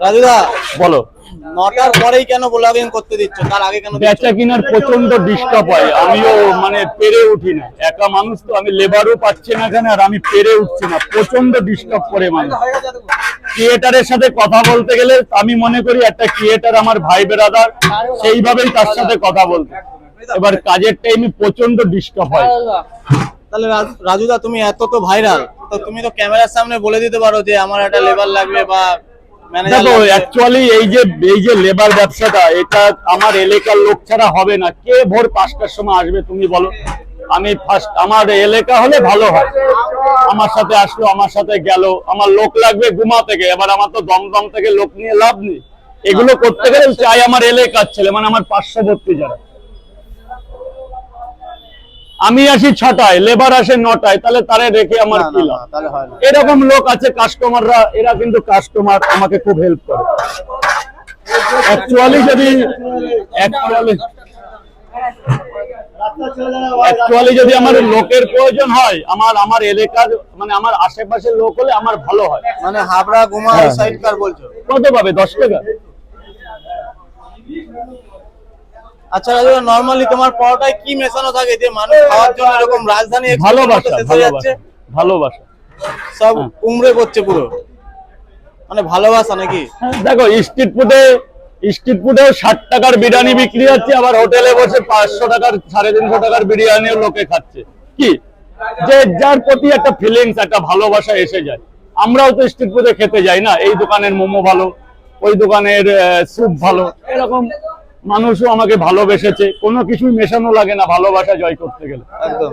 রাজুদা বলো, 9টার পরেই কেন ব্লগিং করতে দিচ্ছ, তার আগে কেন? বেচা কিনার প্রচন্ড ডিস্টার্ব হয়, আমিও মানে পেরে উঠি না, একা মানুষ তো, আমি লেবারও পাচ্ছি না এখানে, আর আমি পেরে উঠছি না, প্রচন্ড ডিস্টার্ব করে মানুষ। ক্রিয়েটারের সাথে কথা বলতে গেলে আমি মনে করি একটা ক্রিয়েটার আমার ভাই বেরাদার, সেইভাবেই তার সাথে কথা বলতে, এবার কাজের টাইমে প্রচন্ড ডিস্টার্ব হয়। তাহলে রাজুদা তুমি এত তো ভাইরাল, তো তুমি তো ক্যামেরার সামনে বলে দিতে পারো যে আমার একটা লেবার লাগবে বা ম্যানেজার দেখো, লাগবে। অ্যাকচুয়ালি এই যে লেবার ব্যবসাটা, এটা আমার এলাকার লোক ছাড়া হবে না। কে ভোর 5টার সময় আসবে তুমি বলো? আমি ফার্স্ট, আমার এলাকা হলে ভালো হয়, আমার সাথে আসলো, আমার সাথে গেল, আমার লোক লাগবে গুমা থেকে, এবার আমার তো দমদম থেকে লোক নিয়ে লাভ নেই, এগুলো করতে গেলে চাই আমার এলাকার ছেলে, মানে আমার পার্শ্ববর্তী যারা। আমি আসি 6টায়, লেবার আসে 9টায়, তাহলে তারে রেখে আমার কি লাভ? তাহলে হয় না। এরকম লোক আছে কাস্টমাররা, এরা কিন্তু কাস্টমার আমাকে খুব হেল্প করে। অ্যাকচুয়ালি যদি আমার লোকের প্রয়োজন হয়, আমার এলাকার মানে আমার আশেপাশের লোক হলে আমার ভালো হয়। মানে হাবড়া গুমা ওই সাইড কার বলছো? কত পাবে? 10 টাকা। আচ্ছা রাজু, নরমালি তোমার পরোটায় কি মেশানো থাকে যে মানুষ খাওয়ার জন্য এরকম রাজধানী ভালোবাসা, যাচ্ছে? ভালোবাসা সব উমড়ে পড়ছে পুরো, মানে ভালোবাসা নাকি? দেখো, স্ট্রিট ফুডেও 60 টাকার বিরিয়ানি বিক্রি হচ্ছে, আবার হোটেলে বসে 500 টাকার 350 টাকার বিরিয়ানিও লোকে খাচ্ছে। কি যে যার প্রতি একটা ফিলিংস, একটা ভালোবাসা এসে যায়। আমরাও তো স্ট্রিট ফুডে খেতে যাই না, এই দোকানের মোমো ভালো, ওই দোকানের স্যুপ ভালো, এরকম মানুষও আমাকে ভালোবেসেছে। কোনো কিছুই মেশানো লাগে না ভালোবাসা জয় করতে গেলে। একদম।